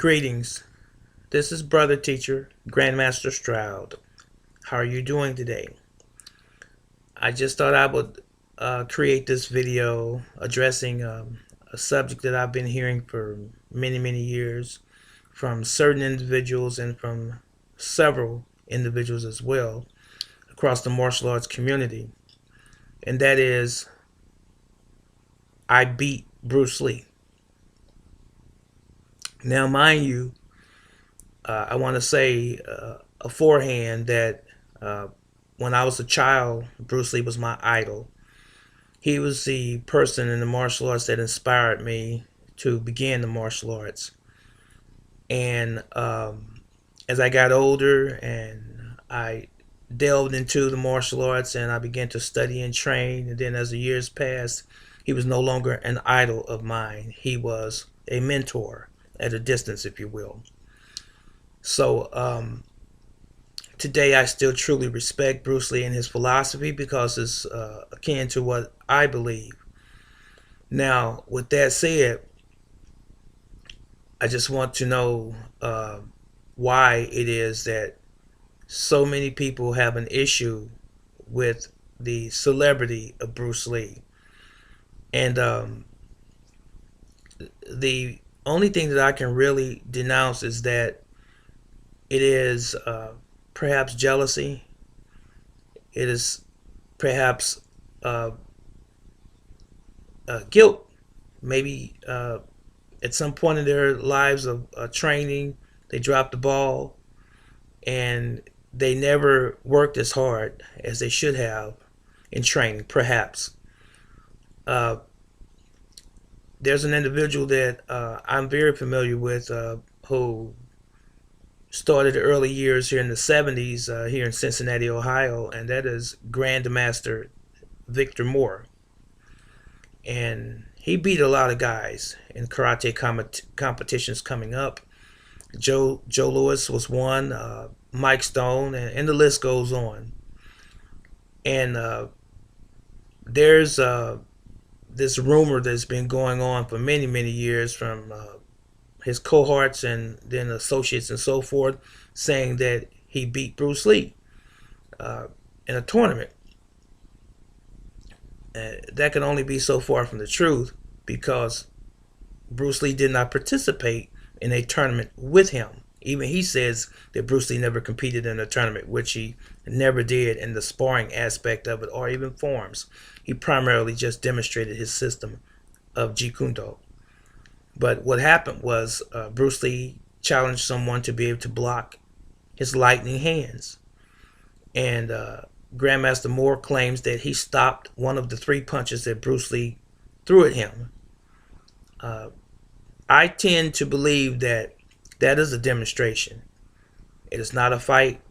Greetings. This is Brother Teacher, Grandmaster Stroud. How are you doing today? I just thought I would create this video addressing a subject that I've been hearing for many years from certain individuals and from several individuals as well across the martial arts community. And that is, I beat Bruce Lee. Now, mind you, I want to say beforehand that when I was a child, Bruce Lee was my idol. He was the person in the martial arts that inspired me to begin the martial arts. And as I got older and I delved into the martial arts and I began to study and train, and then as the years passed, he was no longer an idol of mine. He was a mentor at a distance, if you will. So today I still truly respect Bruce Lee and his philosophy because it's akin to what I believe. Now, with that said, I just want to know why it is that so many people have an issue with the celebrity of Bruce Lee. And the only thing that I can really denounce is that it is perhaps jealousy. It is perhaps guilt. Maybe at some point in their lives of training, they dropped the ball and they never worked as hard as they should have in training, perhaps. There's an individual that I'm very familiar with who started the early years here in the 70s here in Cincinnati, Ohio, and that is Grandmaster Victor Moore. And he beat a lot of guys in karate competitions coming up. Joe Louis was one, Mike Stone, and the list goes on. And there's this rumor that's been going on for many years from his cohorts and then associates and so forth, saying that he beat Bruce Lee in a tournament. That can only be so far from the truth because Bruce Lee did not participate in a tournament with him. Even he says that Bruce Lee never competed in a tournament, which he never did in the sparring aspect of it or even forms. He primarily just demonstrated his system of Jinen-Do. But what happened was Bruce Lee challenged someone to be able to block his lightning hands. And Grandmaster Moore claims that he stopped one of the 3 punches that Bruce Lee threw at him. I tend to believe that that is a demonstration. It is not a fight.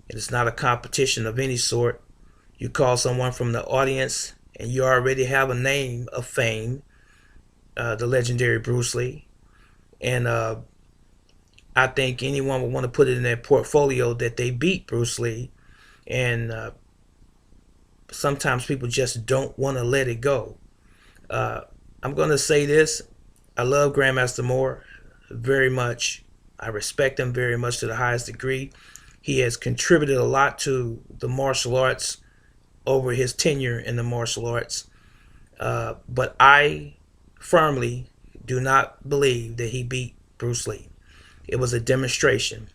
It is not a competition of any sort. You call someone from the audience and you already have a name of fame, the legendary Bruce Lee. And I think anyone would want to put it in their portfolio that they beat Bruce Lee. And sometimes people just don't want to let it go. I'm going to say this. I love Grandmaster Moore very much. I respect him very much to the highest degree. He has contributed a lot to the martial arts over his tenure in the martial arts. But I firmly do not believe that he beat Bruce Lee. It was a demonstration.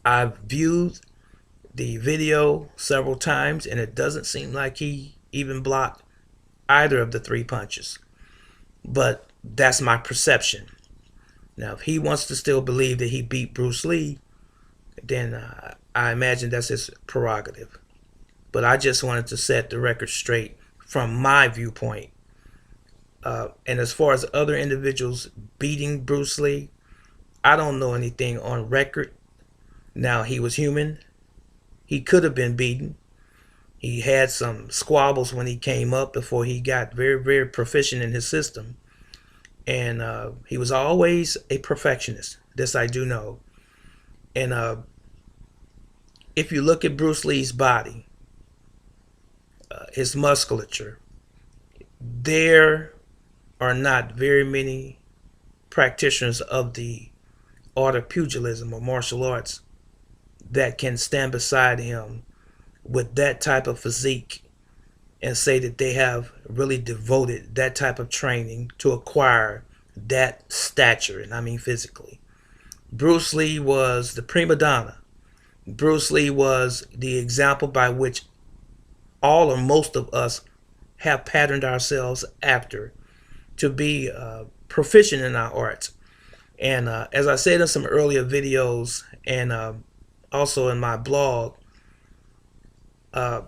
I've viewed the video several times and it doesn't seem like he even blocked either of the 3 punches. But that's my perception. Now, if he wants to still believe that he beat Bruce Lee, then I imagine that's his prerogative. But I just wanted to set the record straight from my viewpoint. And as far as other individuals beating Bruce Lee, I don't know anything on record. Now, he was human. He could have been beaten. He had some squabbles when he came up before he got very proficient in his system. And he was always a perfectionist. This I do know. And if you look at Bruce Lee's body, his musculature, there are not very many practitioners of the art of pugilism or martial arts that can stand beside him with that type of physique and say that they have really devoted that type of training to acquire that stature, and I mean physically. Bruce Lee was the prima donna. Bruce Lee was the example by which all or most of us have patterned ourselves after to be proficient in our arts. And as I said in some earlier videos and also in my blog, uh,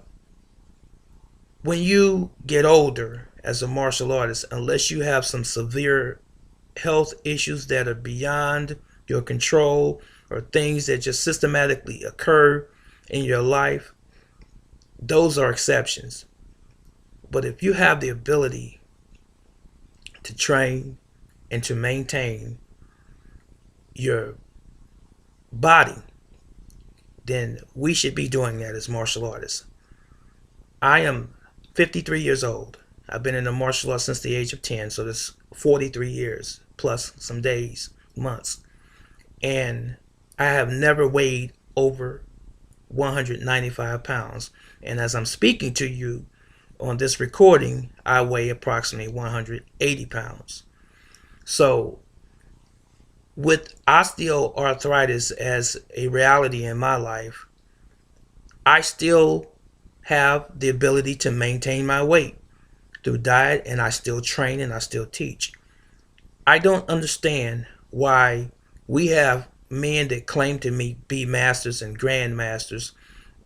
when you get older as a martial artist, unless you have some severe health issues that are beyond your control or things that just systematically occur in your life, those are exceptions. But if you have the ability to train and to maintain your body, then we should be doing that as martial artists. I am 53 years old. I've been in the martial arts since the age of 10, so that's 43 years plus some days, months. And I have never weighed over 195 pounds. And as I'm speaking to you on this recording, I weigh approximately 180 pounds. So with osteoarthritis as a reality in my life, I still have the ability to maintain my weight through diet, and I still train and I still teach. I don't understand why we have men that claim to be masters and grandmasters,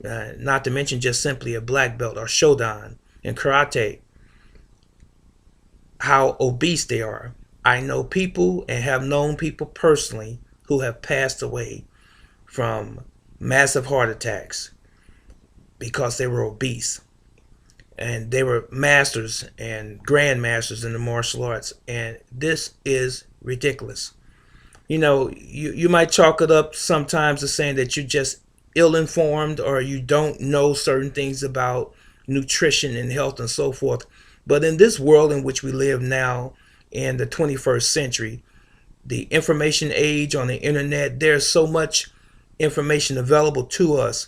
not to mention just simply a black belt or shodan in karate, how obese they are. I know people and have known people personally who have passed away from massive heart attacks because they were obese. And they were masters and grandmasters in the martial arts. And this is ridiculous. You know, you might chalk it up sometimes to saying that you're just ill-informed or you don't know certain things about nutrition and health and so forth. But in this world in which we live now, in the 21st century, the information age on the internet, there's so much information available to us.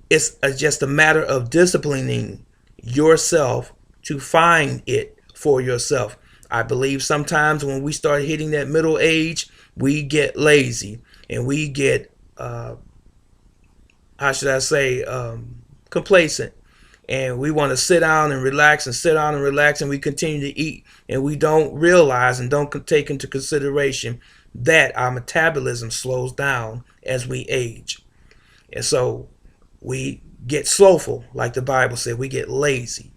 It's just a matter of disciplining yourself to find it for yourself. I believe sometimes when we start hitting that middle age, we get lazy and we get, complacent. And we want to sit down and relax and sit down and relax, and we continue to eat, and we don't realize and don't take into consideration that our metabolism slows down as we age. And so we get slowful, like the Bible said. We get lazy.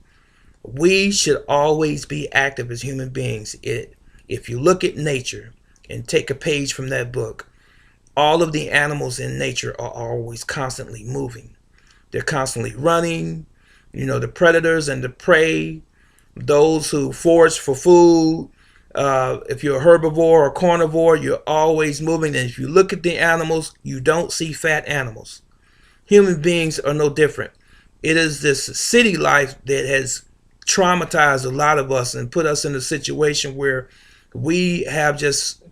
We should always be active as human beings. If you look at nature and take a page from that book, all of the animals in nature are always constantly moving. They're constantly running. You know, the predators and the prey, those who forage for food. If you're a herbivore or carnivore, you're always moving. And if you look at the animals, you don't see fat animals. Human beings are no different. It is this city life that has traumatized a lot of us and put us in a situation where we have just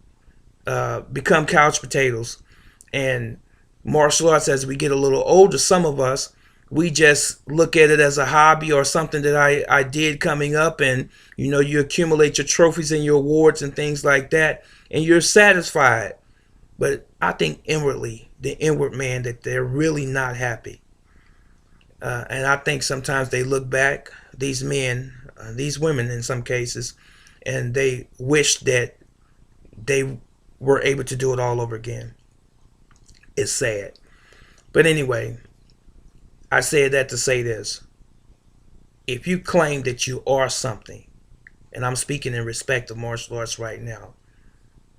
become couch potatoes. And martial arts, as we get a little older, some of us, we just look at it as a hobby or something that I did coming up, and you know, you accumulate your trophies and your awards and things like that, and you're satisfied. But I think inwardly, the inward man, that they're really not happy. And I think sometimes they look back, these men, these women in some cases, and they wish that they were able to do it all over again. It's sad. But anyway, I said that to say this. If you claim that you are something, and I'm speaking in respect of martial arts right now,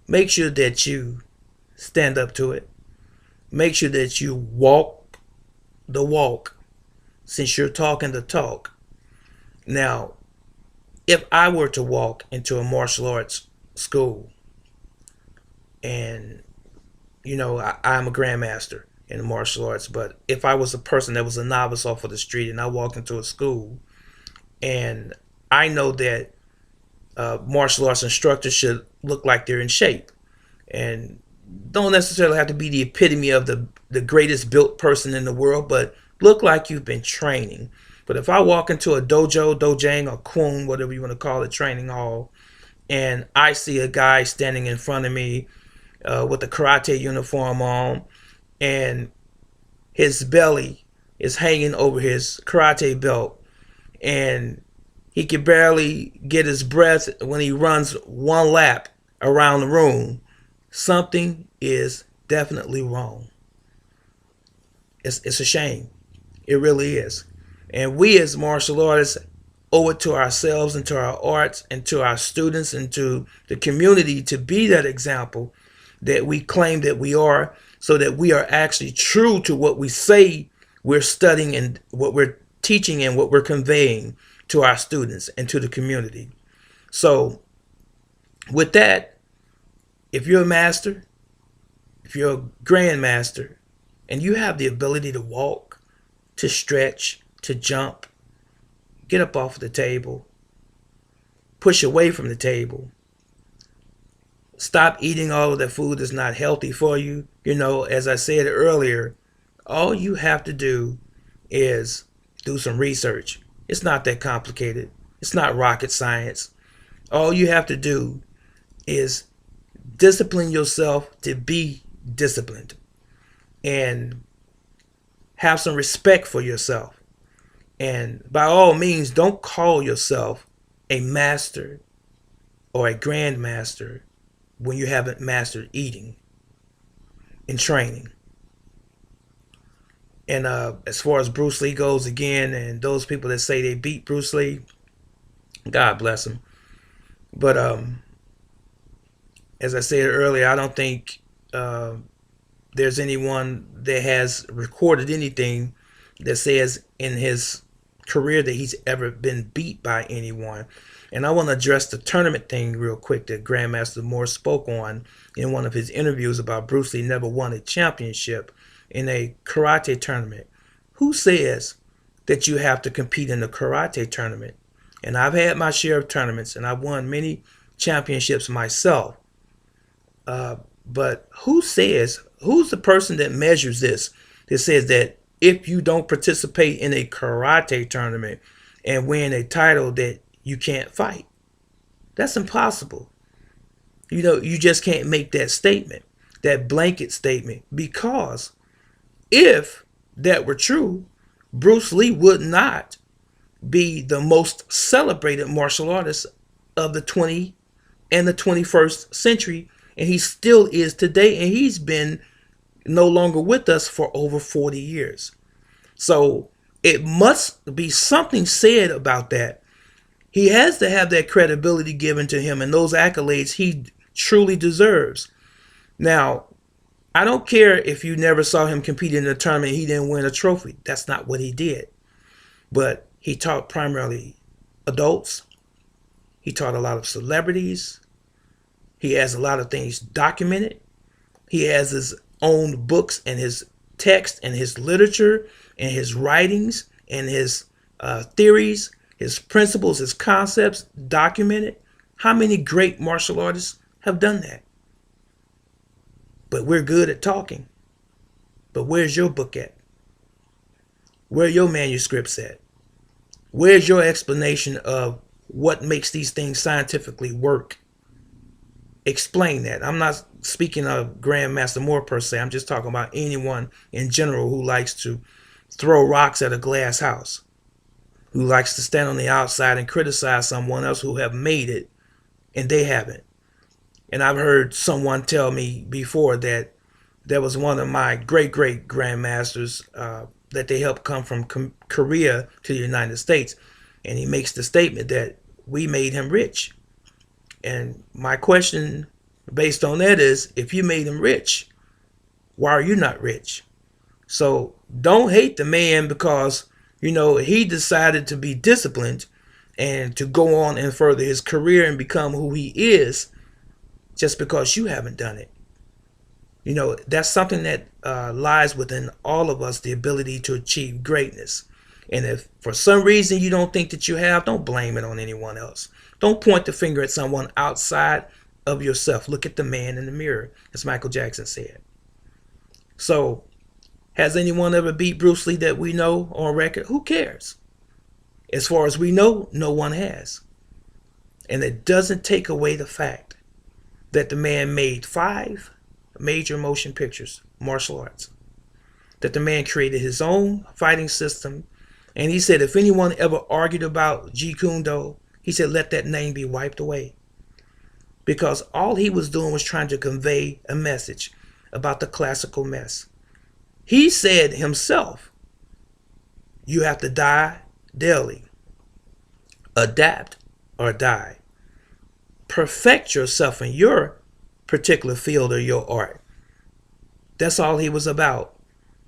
make sure that you stand up to it. Make sure that you walk the walk, since you're talking the talk. Now, if I were to walk into a martial arts school, and you know, I'm a grandmaster in martial arts, but if I was a person that was a novice off of the street and I walked into a school, and I know that martial arts instructors should look like they're in shape, and don't necessarily have to be the epitome of the greatest built person in the world, but look like you've been training. But if I walk into a dojo, dojang, or kun, whatever you want to call it, training hall, and I see a guy standing in front of me with a karate uniform on, and his belly is hanging over his karate belt, and he can barely get his breath when he runs one lap around the room, something is definitely wrong. It's a shame. It really is. And we as martial artists owe it to ourselves and to our arts and to our students and to the community to be that example that we claim that we are, so that we are actually true to what we say we're studying and what we're teaching and what we're conveying to our students and to the community. So with that, if you're a master, if you're a grandmaster, and you have the ability to walk, to stretch, to jump, get up off the table, push away from the table, stop eating all of the food that's not healthy for you. As I said earlier, all you have to do is do some research. It's not that complicated. It's not rocket science. All you have to do is discipline yourself to be disciplined, and have some respect for yourself. And by all means, don't call yourself a master or a grandmaster when you haven't mastered eating and training. And as far as Bruce Lee goes, again, and those people that say they beat Bruce Lee, God bless them. But as I said earlier, I don't think there's anyone that has recorded anything that says in his career that he's ever been beat by anyone. And I want to address the tournament thing real quick that Grandmaster Moore spoke on in one of his interviews about Bruce Lee never won a championship in a karate tournament. Who says that you have to compete in a karate tournament? And I've had my share of tournaments, and I've won many championships myself. But who's the person that measures this, that says that if you don't participate in a karate tournament and win a title that you can't fight? That's impossible. You just can't make that statement, that blanket statement, because if that were true, Bruce Lee would not be the most celebrated martial artist of the 20th and the 21st century, and he still is today, and he's been no longer with us for over 40 years. So it must be something said about that. He has to have that credibility given to him and those accolades he truly deserves. Now, I don't care if you never saw him compete in a tournament, he didn't win a trophy. That's not what he did. But he taught primarily adults. He taught a lot of celebrities. He has a lot of things documented. He has his own books and his text and his literature and his writings and his theories, his principles, his concepts documented. How many great martial artists have done that? But we're good at talking. But where's your book at? Where are your manuscripts at? Where's your explanation of what makes these things scientifically work? Explain that. I'm not speaking of Grandmaster Moore per se. I'm just talking about anyone in general who likes to throw rocks at a glass house, who likes to stand on the outside and criticize someone else who have made it and they haven't. And I've heard someone tell me before that there was one of my great grandmasters that they helped come from Korea to the United States, and he makes the statement that we made him rich. And my question based on that is, if you made him rich, why are you not rich? So don't hate the man because, he decided to be disciplined and to go on and further his career and become who he is just because you haven't done it. That's something that lies within all of us, the ability to achieve greatness. And if for some reason you don't think that you have, don't blame it on anyone else. Don't point the finger at someone outside of yourself. Look at the man in the mirror, as Michael Jackson said. So, has anyone ever beat Bruce Lee that we know on record? Who cares? As far as we know, no one has. And it doesn't take away the fact that the man made 5 major motion pictures, martial arts. That the man created his own fighting system. And he said if anyone ever argued about Jeet Kune Do, he said let that name be wiped away. Because all he was doing was trying to convey a message about the classical mess. He said himself, you have to die daily. Adapt or die. Perfect yourself in your particular field or your art. That's all he was about.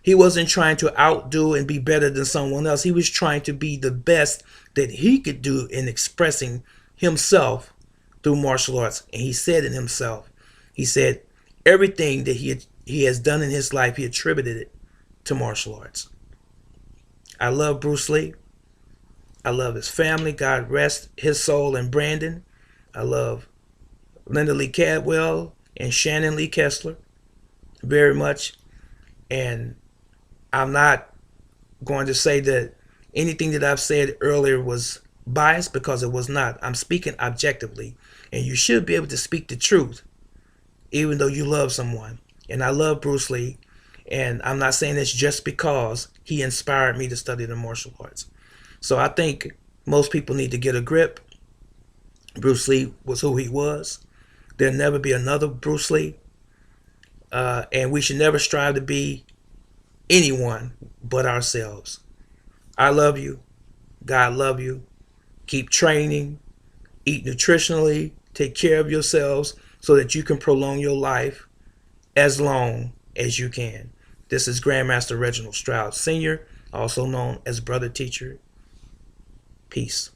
He wasn't trying to outdo and be better than someone else. He was trying to be the best that he could do in expressing himself through martial arts. And he said in himself, he said everything that he has done in his life, he attributed it to martial arts. I love Bruce Lee. I love his family. God rest his soul in Brandon. I love Linda Lee Cadwell and Shannon Lee Kessler very much. And I'm not going to say that anything that I've said earlier was biased, because it was not. I'm speaking objectively. And you should be able to speak the truth even though you love someone. And I love Bruce Lee. And I'm not saying this just because he inspired me to study the martial arts. So I think most people need to get a grip. Bruce Lee was who he was. There'll never be another Bruce Lee. And we should never strive to be anyone but ourselves. I love you. God love you. Keep training. Eat nutritionally. Take care of yourselves so that you can prolong your life as long as you can. This is Grandmaster Reginald Stroud Sr., also known as Brother Teacher. Peace.